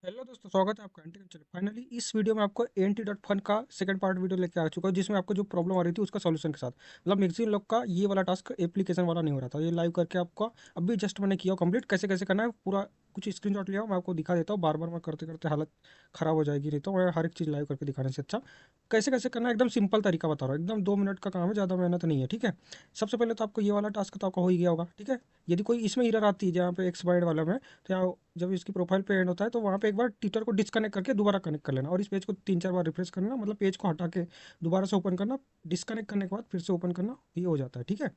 Hello दोस्तों, स्वागत है आपका एंटी कल्चर। फाइनली इस वीडियो में आपको एंटी डॉट फन का सेकंड पार्ट वीडियो लेके आ चुका है, जिसमें आपको जो प्रॉब्लम आ रही थी उसका सॉल्यूशन के साथ। मतलब मैक्सिमम लोग का ये वाला टास्क एप्लीकेशन वाला नहीं हो रहा था, ये लाइव करके आपका अभी जस्ट मैंने किया कंप्लीट। कैसे कैसे करना है पूरा कुछ स्क्रीनशॉट लिया, मैं आपको दिखा देता हूँ। बार बार मैं करते करते हालत ख़राब हो जाएगी, नहीं तो मैं हर एक चीज़ लाइव करके दिखाने से अच्छा कैसे कैसे करना है एकदम सिंपल तरीका बता रहा हूँ। एकदम 2 मिनट का काम है, ज़्यादा मेहनत नहीं है, ठीक है। सबसे पहले तो आपको ये वाला टास्क तो आपका हो ही गया होगा, ठीक है। यदि कोई इसमें एरर आती है जहाँ पे एक्सपायर्ड वाला में, तो यहाँ जब इसकी प्रोफाइल पे एंड होता है तो वहाँ पे एक बार ट्विटर को डिस्कनेक्ट करके दोबारा कनेक्ट कर लेना, और इस पेज को 3-4 बार रिफ्रेश करना, मतलब पेज को हटा के दोबारा से ओपन करना। डिस्कनेक्ट करने के बाद फिर से ओपन करना, ये हो जाता है, ठीक है।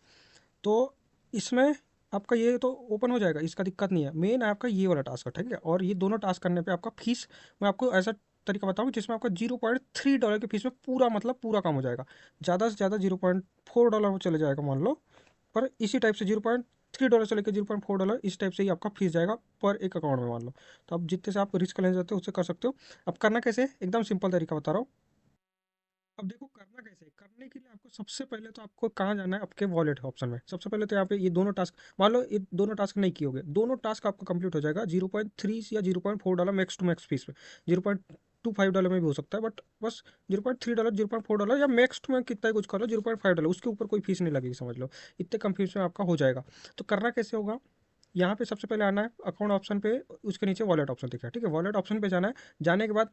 तो इसमें आपका ये तो ओपन हो जाएगा, इसका दिक्कत नहीं है। मेन आपका ये वाला टास्क है, ठीक है। और ये दोनों टास्क करने पे आपका फीस, मैं आपको ऐसा तरीका बताऊँ जिसमें आपका $0.3 के फीस में पूरा मतलब पूरा काम हो जाएगा। ज़्यादा से ज़्यादा $0.4 में चले जाएगा मान लो। पर इसी टाइप से $0.3 से लेकर $0.4 इस टाइप से ही आपका फीस जाएगा पर एक अकाउंट में मान लो। तो आप जितने से आप रिस्क लेना चाहते हो उससे कर सकते हो। अब करना कैसे है, एकदम सिंपल तरीका बता रहा हूँ। अब देखो करना कैसे है। करने के लिए आपको सबसे पहले तो आपको कहाँ जाना है, आपके वॉलेट ऑप्शन में। सबसे पहले तो यहाँ पे ये दोनों टास्क मान लो, ये दोनों टास्क नहीं किए होगे, दोनों टास्क आपका कंप्लीट हो जाएगा 0.3 या $0.4 मैक्स टू मैक्स फीस में। $0.25 में भी हो सकता है, बट बस $0.3 $0.4 या मैक्स टू मैक्स कितना ही कुछ कर लो, $0.5, उसके ऊपर कोई फीस नहीं लगेगी, समझ लो। इतने कम फीस में आपका हो जाएगा। तो करना कैसे होगा, यहाँ पे सबसे पहले आना है अकाउंट ऑप्शन पे, उसके नीचे वॉलेट ऑप्शन दिखा है, ठीक है। वॉलेट ऑप्शन पे जाना है। जाने के बाद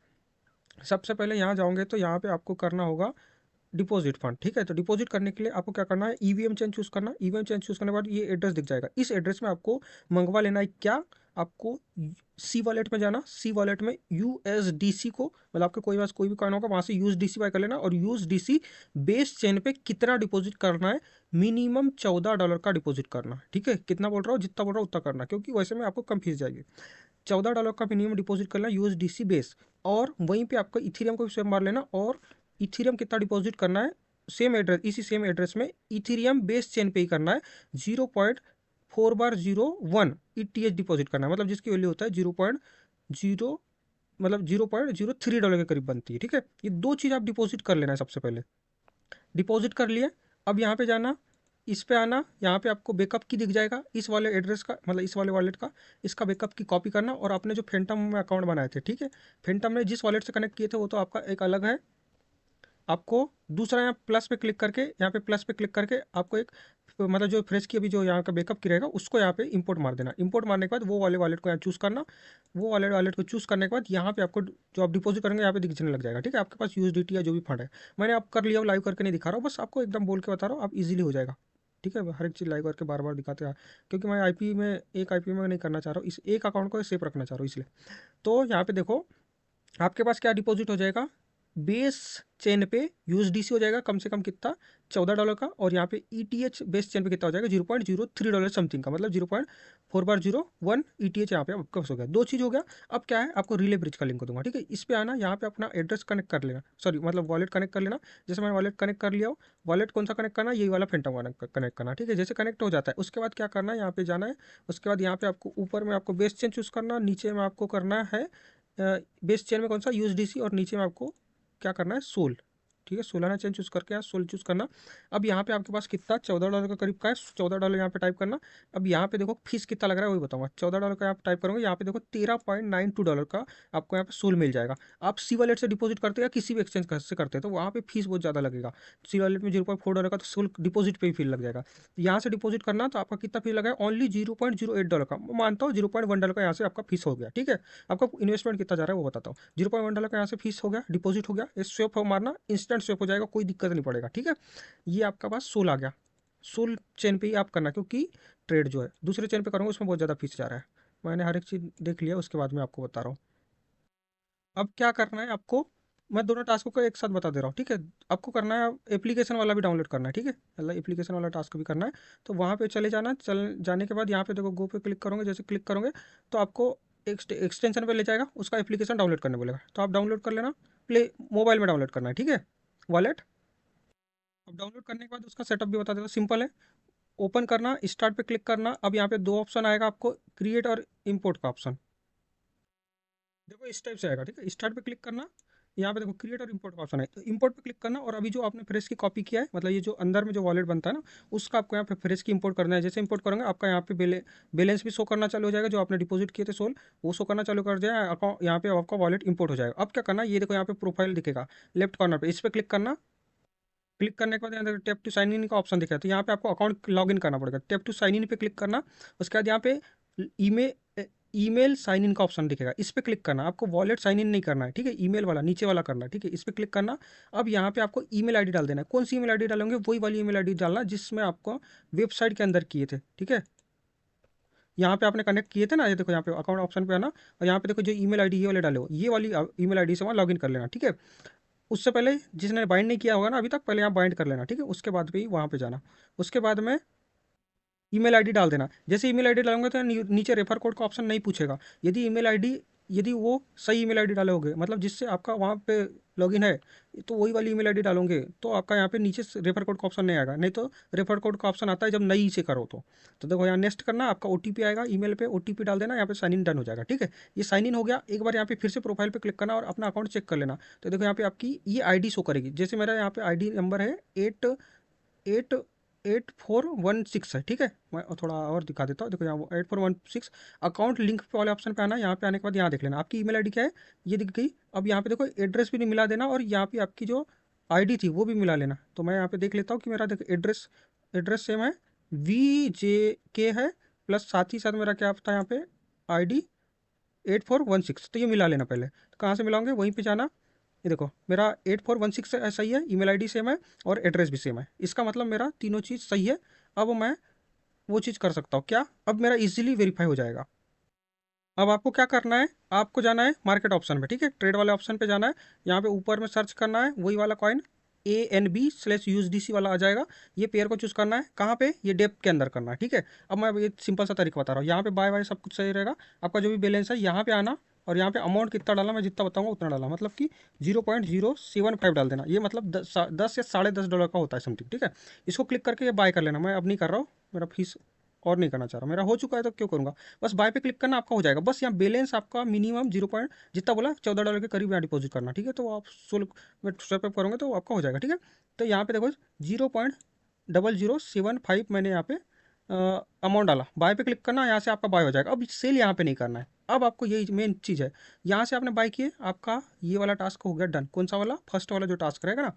सबसे पहले यहाँ जाओगे तो यहाँ पे आपको करना होगा डिपॉजिट फंड, ठीक है। तो डिपॉजिट करने के लिए आपको क्या करना है, ईवीएम चेन चूज करना। ईवीएम चेन चूज करने के बाद ये एड्रेस दिख जाएगा, इस एड्रेस में आपको मंगवा लेना है क्या, आपको सी वॉलेट में जाना। सी वॉलेट में यूएसडीसी को, मतलब आपके कोई पास कोई भी कॉइन होगा वहाँ से यूएसडीसी बाय कर लेना। और यूएसडीसी बेस चेन पे कितना डिपॉजिट करना है, मिनिमम $14 का डिपॉजिट करना, ठीक है। कितना बोल रहा हूँ, जितना बोल रहा हूँ उतना करना, क्योंकि वैसे में आपको कम फीस जाएगी। $14 का मिनिमम डिपॉजिट करना यूएसडीसी बेस। और वहीं पे आपको इथीरियम को भी स्वयं मार लेना, और इथीरियम कितना डिपॉजिट करना है, सेम एड्रेस, इसी सेम एड्रेस में इथीरियम बेस चेन पे ही करना है। 0.4 बार 01 ETH डिपॉजिट करना है, मतलब जिसकी वैल्यू होता है 0.0, मतलब $0.03 के करीब बनती है, ठीक है। ये दो चीज़ आप डिपॉजिट कर लेना है सबसे पहले। डिपॉजिट कर लिए। अब यहाँ पे जाना, इस पे आना, यहाँ पे आपको बैकअप की दिख जाएगा इस वाले एड्रेस का, मतलब इस वाले वॉलेट का। इसका बैकअप की कॉपी करना, और आपने जो फेंटम में अकाउंट बनाए थे, ठीक है, फेंटम में जिस वॉलेट से कनेक्ट किए थे वो तो आपका एक अलग है। आपको दूसरा यहाँ प्लस पे क्लिक करके, यहाँ पे प्लस पे क्लिक करके आपको एक, मतलब जो फ्रेश की अभी जो यहाँ का बैकअप की रहेगा उसको यहाँ पे इंपोर्ट मार देना। इंपोर्ट मारने के बाद वो वाले वॉलेट को यहाँ चूज़ करना। वो वाले वॉलेट को चूज़ करने के बाद यहाँ पे आपको जो आप डिपॉजिट करेंगे यहाँ पे दिखने लग जाएगा, ठीक है। आपके पास यूएसडीटी या जो भी फंड है, मैंने आप कर लिया, लाइव करके नहीं दिखा रहा हूँ, बस आपको एकदम बोल के बता रहा हूँ, आप इजीली हो जाएगा, ठीक है। हर एक चीज़ लाइव करके बार बार दिखाते हैं, क्योंकि मैं आईपी में, एक आईपी में नहीं करना चाह रहा हूँ, इस एक अकाउंट को सेफ रखना चाह रहा हूँ इसलिए। तो यहाँ पे देखो आपके पास क्या डिपॉजिट हो जाएगा, बेस चेन पे यूएसडीसी हो जाएगा कम से कम कितना, $14 का। और यहाँ पे ईटीएच बेस चेन पे कितना हो जाएगा, $0.03 समथिंग का, मतलब 0.4 बार 01 ETH यहाँ पे आपका हो गया। दो चीज़ हो गया। अब क्या है, आपको रिले ब्रिज का लिंक दूंगा, ठीक है। इस पे आना, यहाँ पे अपना एड्रेस कनेक्ट कर लेना, सॉरी मतलब वॉलेट कनेक्ट कर लेना। जैसे मैंने वॉलेट कनेक्ट कर लिया हो, वॉलेट कौन सा कनेक्ट करना है, यही वाला फेंटम वाला कनेक्ट करना, ठीक है। जैसे कनेक्ट हो जाता है उसके बाद क्या करना है, यहाँ पे जाना है। उसके बाद यहाँ पे आपको ऊपर में आपको बेस चेन चूज़ करना, नीचे में आपको करना है बेस चेन में कौन सा, यूएसडीसी, और नीचे में आपको क्या करना है, सोल, ठीक है। सोलाना चेन चूज़ करके यहाँ सोल चूज़ करना। अब यहाँ पे आपके पास कितना, $14 का करीब का है, $14 यहाँ पे टाइप करना। अब यहाँ पे देखो फीस कितना लग रहा है वही बताऊंगा। $14 का आप टाइप करोगे, यहाँ पे देखो $13.92 का आपको यहाँ पे सोल मिल जाएगा। आप सी वॉलेट से डिपॉजिट करते हैं या किसी भी एक्सचेंज से करते हैं तो वहाँ पे फीस बहुत ज़्यादा लगेगा। सी वॉलेट में $0.4 का तो सोल डिपॉजिट पे ही फीस लग जाएगा। यहाँ से डिपॉजिट करना तो आपका कितना फीस लगा है, ओनली $0.08 का। मैं मानता हूँ $0.1 का यहाँ से आपका फीस हो गया, ठीक है। आपका इन्वेस्टमेंट कितना जा रहा है वो बताता हूँ। $0.1 का यहाँ से फीस हो गया, डिपॉजिट हो गया। ये स्वेप मारना, इंस्टेंट स्वेप हो जाएगा, कोई दिक्कत नहीं पड़ेगा, ठीक है। ये आपका पास सोल आ गया। सोल चेन पे ही आप करना, क्योंकि ट्रेड जो है दूसरे चेन पे करूँगा उसमें बहुत ज़्यादा फीस जा रहा है। मैंने हर एक चीज़ देख लिया, उसके बाद मैं आपको बता रहा हूँ। अब क्या करना है आपको, मैं दोनों टास्कों को एक साथ बता दे रहा हूँ, ठीक है। आपको करना है एप्लीकेशन वाला भी डाउनलोड करना है, ठीक है। मतलब एप्लीकेशन वाला टास्क भी करना है। तो वहाँ पे चले जाना, चल जाने के बाद यहाँ पे देखो गो पे क्लिक करोगे, जैसे क्लिक करोगे तो आपको एक्सटेंशन पे ले जाएगा, उसका एप्लीकेशन डाउनलोड करने बोलेगा, तो आप डाउनलोड कर लेना। प्ले मोबाइल में डाउनलोड करना है, ठीक है, वॉलेट। अब डाउनलोड करने के बाद उसका सेटअप भी बता देता हूँ, सिंपल है। ओपन करना, स्टार्ट पे क्लिक करना। अब यहाँ पे दो ऑप्शन आएगा आपको, क्रिएट और इम्पोर्ट का ऑप्शन। देखो इस टाइप से आएगा, ठीक है। स्टार्ट पे क्लिक करना, यहाँ पे देखो क्रिएट और इंपोर्ट का ऑप्शन है, तो इंपोर्ट पे क्लिक करना और अभी जो आपने फ्रेश की कॉपी किया है, मतलब ये जो अंदर में जो वॉलेट बनता है ना, उसका आपको यहाँ पे फ्रेश की इंपोर्ट करना है। जैसे इंपोर्ट करेंगे आपका यहाँ पे बैलेंस भी शो करना चालू हो जाएगा, जो आपने डिपॉजिट किए थे सोल वो शो करना चालू कर दिया, अकाउंट यहाँ पे आपका वॉलेट इंपोर्ट हो जाएगा। अब क्या करना है, ये देखो यहाँ पे प्रोफाइल दिखेगा लेफ्ट कॉर्नर पे, इस पर क्लिक करना। क्लिक करने के बाद यहाँ देखो टैप टू साइन इन का ऑप्शन दिखा है, तो यहाँ पे आपको अकाउंट लॉग इन करना पड़ेगा। टैप टू साइन इन पे क्लिक करना, उसके बाद यहाँ पे ईमेल ईमेल साइन इन का ऑप्शन दिखेगा, इस पे क्लिक करना। आपको वॉलेट साइन इन नहीं करना है, ठीक है, ईमेल वाला नीचे वाला करना है, ठीक है, इस पे क्लिक करना। अब यहाँ पे आपको ईमेल आईडी डाल देना है। कौन सी ईमेल आईडी डालेंगे, वही वाली ईमेल आईडी डालना जिसमें आपको वेबसाइट के अंदर किए थे, ठीक है। यहाँ पे आपने कनेक्ट किए थे ना, ये देखो यहाँ पे अकाउंट ऑप्शन पे आना, और यहाँ पे देखो जो ईमेल आईडी ये वाले डाले हो, ये वाली ईमेल आईडी से वहाँ लॉगिन कर लेना, ठीक है। उससे पहले जिसने बाइंड नहीं किया होगा ना अभी तक, पहले यहाँ बाइंड कर लेना, ठीक है। उसके बाद भी वहाँ पे जाना, उसके बाद में ईमेल आईडी डाल देना। जैसे ईमेल आईडी डालोगे तो नीचे रेफर कोड का ऑप्शन नहीं पूछेगा। यदि ईमेल आईडी यदि वो सही ईमेल आईडी डालोगे, मतलब जिससे आपका वहाँ पे लॉगिन है, तो वही वाली ईमेल आईडी डालोगे तो आपका यहाँ पे नीचे रेफर कोड का ऑप्शन नहीं आएगा। नहीं तो रेफर कोड का ऑप्शन आता है जब नई से करो तो देखो यहाँ नेक्स्ट करना, आपका ओटीपी आएगा ईमेल पे, ओटीपी डाल देना, यहाँ पे साइन इन डन हो जाएगा, ठीक है। ये साइन इन हो गया। एक बार यहाँ पे फिर से प्रोफाइल पे क्लिक करना और अपना अकाउंट चेक कर लेना। तो देखो यहाँ पे आपकी ये आईडी शो करेगी। जैसे मेरा यहाँ पे आईडी नंबर है 88416 है, ठीक है। मैं थोड़ा और दिखा देता हूँ, देखो यहाँ 8416। अकाउंट लिंक वाले ऑप्शन पे आना, यहाँ पे आने के बाद यहाँ देख लेना आपकी ईमेल आईडी क्या है, ये दिख गई। अब यहाँ पे देखो एड्रेस भी नहीं मिला देना, और यहाँ पे आपकी जो आईडी थी वो भी मिला लेना। तो मैं यहाँ पे देख लेता हूँ कि मेरा देखो एड्रेस एड्रेस सेम है, VJK है, प्लस साथ ही साथ मेरा क्या था यहाँ पे ID 8416, तो ये मिला लेना पहले। तो कहाँ से मिलाओगे, वहीं पे जाना। ये देखो मेरा 8416 सही है, ईमेल आईडी सेम है और एड्रेस भी सेम है, इसका मतलब मेरा तीनों चीज़ सही है। अब मैं वो चीज़ कर सकता हूँ क्या, अब मेरा इजीली वेरीफाई हो जाएगा। अब आपको क्या करना है, आपको जाना है मार्केट ऑप्शन पे, ठीक है, ट्रेड वाले ऑप्शन पे जाना है। यहाँ पे ऊपर में सर्च करना है वही वाला कॉइन ANB/USDC वाला आ जाएगा। ये पेयर को चूज़ करना है, कहाँ पे, ये डेप के अंदर करना है, ठीक है। अब मैं ये सिंपल सा तरीका बता रहा हूँ, यहाँ पे बाय बाय सब कुछ सही रहेगा। आपका जो भी बैलेंस है यहाँ पे आना, और यहाँ पे अमाउंट कितना डालना, मैं जितना बताऊंगा उतना डालना, मतलब कि 0.075 डाल देना। ये मतलब 10 या $10.5 का होता है समथिंग, ठीक है। इसको क्लिक करके ये बाय कर लेना। मैं अब नहीं कर रहा हूँ, मेरा फीस और नहीं करना चाह रहा, मेरा हो चुका है तो क्यों करूँगा। बस बाय पे क्लिक करना, आपका हो जाएगा। बस यहाँ बैलेंस आपका मिनिमम 0 पॉइंट जितना बोला $14 के करीब यहाँ डिपॉजिट करना, ठीक है। तो आप सोल में स्वैप करोगे तो आपका हो जाएगा, ठीक है। तो यहाँ पे देखो 0.0075 मैंने यहाँ पे अमाउंट डाला, बाय पे क्लिक करना, यहाँ से आपका बाय हो जाएगा। अब सेल यहाँ पे नहीं करना है। अब आपको यही मेन चीज़ है, यहाँ से आपने बाय किए, आपका ये वाला टास्क हो गया डन। कौन सा वाला, फर्स्ट वाला जो टास्क रहेगा ना,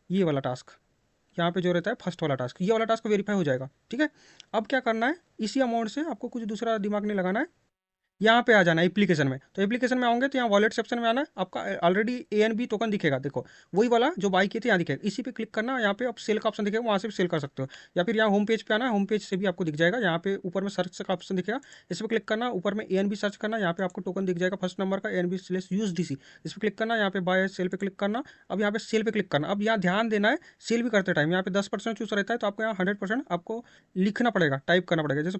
ये वाला टास्क यहाँ पे जो रहता है फर्स्ट वाला टास्क, ये वाला टास्क वेरीफाई हो जाएगा, ठीक है। अब क्या करना है, इसी अमाउंट से आपको कुछ दूसरा दिमाग नहीं लगाना है, यहाँ पे आ जाना है एप्लीकेशन में। तो एप्लीकेशन में आओगे तो यहाँ वॉलेट सेक्शन में आना है, आपका ऑलरेडी ANB टोकन दिखेगा, देखो वही वाला जो बाई किए थे यहाँ दिखेगा, इसी पे क्लिक करना। यहाँ पे आप सेल का ऑप्शन दिखेगा, वहाँ से भी सेल कर सकते हो, या फिर यहाँ होम पेज पे आना है, होम पेज से भी आपको दिख जाएगा। यहाँ पे ऊपर में सर्च का ऑप्शन दिखेगा, इस पर क्लिक करना, ऊपर में ANB सर्च करना, यहाँ पे आपको टोकन दिख जाएगा फर्स्ट नंबर का ANB/USDC, इस पर क्लिक करना। यहाँ पे बाय सेल पे क्लिक करना, अब यहाँ पे सेल पे क्लिक करना। अब यहाँ ध्यान देना है, सेल भी करते टाइम यहाँ पे 10% चूज रहता है, तो आपको यहाँ 100% आपको लिखना पड़ेगा, टाइप करना पड़ेगा। जैसे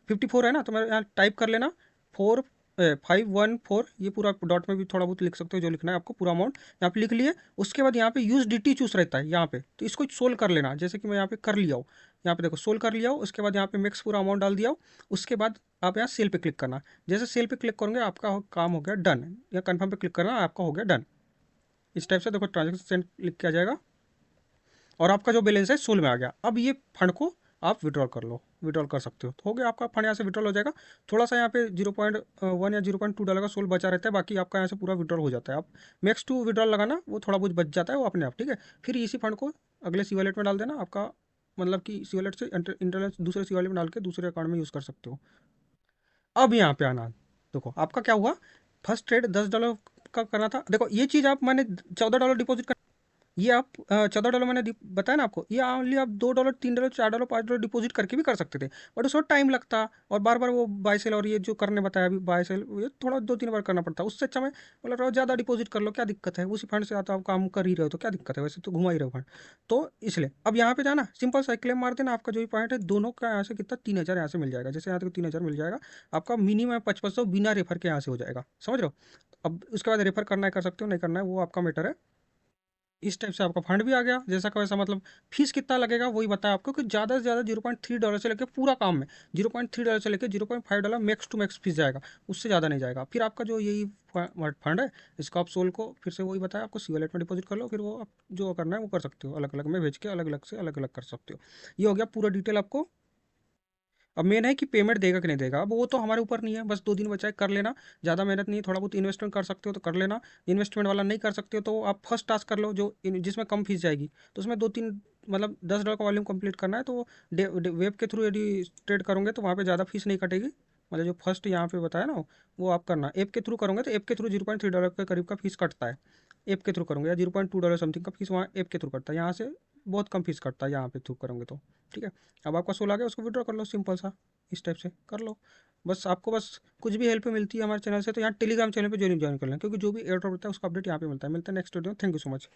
54 है ना, तो मैं यहाँ टाइप कर लेना 4514, ये पूरा डॉट में भी थोड़ा बहुत लिख सकते हो जो लिखना है आपको, पूरा अमाउंट यहाँ पे लिख लिए। उसके बाद यहाँ पे USDT चूज रहता है यहाँ पे, तो इसको सोल्व कर लेना, जैसे कि मैं यहाँ पे कर लिया हूँ। यहाँ पे देखो सोल्व कर लिया हो, उसके बाद यहाँ पे मैक्स पूरा अमाउंट डाल दिया हो। उसके बाद आप यहाँ सेल पे क्लिक करना, जैसे सेल पे क्लिक करोगे आपका काम हो गया डन, या कन्फर्म पे क्लिक करना, आपका हो गया डन। इस टाइप से देखो ट्रांजेक्शन लिख के आ जाएगा और आपका जो बैलेंस है सोल में आ गया। अब ये फंड को आप विड्रॉल कर लो, विड्रॉल कर सकते हो, तो हो गया आपका फंड यहाँ से विड्रॉल हो जाएगा। थोड़ा सा यहाँ पे 0.1 या $0.2 का सोल बचा रहता है, बाकी आपका यहाँ से पूरा विड्रॉल हो जाता है। आप मैक्स टू विड्रॉल लगाना, वो थोड़ा बहुत बच जाता है वो अपने आप, ठीक है। फिर इसी फंड को अगले सी वॉलेट में डाल देना, आपका मतलब कि सी वॉलेट से इंटरनेट दूसरे सी वॉलेट में डाल के दूसरे अकाउंट में यूज़ कर सकते हो। अब यहाँ पे आना, देखो आपका क्या हुआ, फर्स्ट ट्रेड $10 का करना था। देखो ये चीज़ आप मैंने $14 डिपॉजिट, ये आप $14 मैंने बताया ना आपको, ये ओनली आप $2 $3 $4 $5 डिपॉजिट करके भी कर सकते थे, बट उसमें टाइम लगता और बार बार वो बाय सेल, और ये जो करने बताया अभी बाय सेल, ये थोड़ा 2-3 बार करना पड़ता। उससे अच्छा मैं बोला रहा हूँ ज़्यादा डिपॉजिट कर लो, क्या दिक्कत है, उसी फंड से आता आप काम कर ही रहे हो तो क्या दिक्कत है, वैसे तो घुमा ही रहे हो फंड। तो इसलिए अब यहाँ पे जाना, सिंपल सा क्लेम मार देना, आपका जो भी पॉइंट है दोनों का यहाँ से कितना 3000 यहाँ से मिल जाएगा। जैसे यहाँ तक 3000 मिल जाएगा, आपका मिनिमम 5500 बिना रेफर के यहाँ से हो जाएगा, समझ रहे हो। अब उसके बाद रेफर करना है कर सकते हो, नहीं करना है वो आपका मैटर है। इस टाइप से आपका फंड भी आ गया जैसा का वैसा। मतलब फीस कितना लगेगा वही बताया आपको कि ज़्यादा से ज़्यादा $0.3 से लेकर पूरा काम में $0.3 से लेकर $0.5 मैक्स टू मैक्स फीस जाएगा, उससे ज़्यादा नहीं जाएगा। फिर आपका जो यही फंड है इसको आप सोल को फिर से वही बताया आपको सी वॉलेट में डिपॉजिट कर लो, फिर वो आप जो करना है वो कर सकते हो, अलग अलग में भेज के अलग अलग से अलग अलग कर सकते हो। ये हो गया पूरा डिटेल आपको। अब मेन है कि पेमेंट देगा कि नहीं देगा, अब वो तो हमारे ऊपर नहीं है, बस 2 दिन बचा है, कर लेना। ज़्यादा मेहनत नहीं है, थोड़ा बहुत इन्वेस्टमेंट कर सकते हो तो कर लेना। इन्वेस्टमेंट वाला नहीं कर सकते हो तो आप फर्स्ट टास्क कर लो जो जिसमें कम फीस जाएगी, तो उसमें 2-3 मतलब $10 का वॉल्यूम कंप्लीट करना है, तो वेब के थ्रू यदि ट्रेड करोगे तो वहाँ पे ज़्यादा फीस नहीं कटेगी। मतलब जो फर्स्ट यहाँ पे बताया ना वो आप करना, ऐप के थ्रू करोगे तो ऐप के थ्रू $0.3 के करीब का फीस कटता है। ऐप के थ्रू करोगे या $0.2 समथिंग का फीस वहाँ ऐप के थ्रू कटता है, यहाँ से बहुत कम फीस कटता है यहाँ पे थ्रू करोगे तो। ठीक है, अब आपका सोल आ गया, उसको विड्रॉ कर लो, सिंपल सा इस टाइप से कर लो। बस आपको बस कुछ भी हेल्प मिलती है हमारे चैनल से तो यहाँ टेलीग्राम चैनल पे जरूर ज्वाइन कर लें, क्योंकि जो भी एयर ड्रॉप होता है उसका अपडेट यहाँ पे मिलता है। मिलता है next video, thank you so much.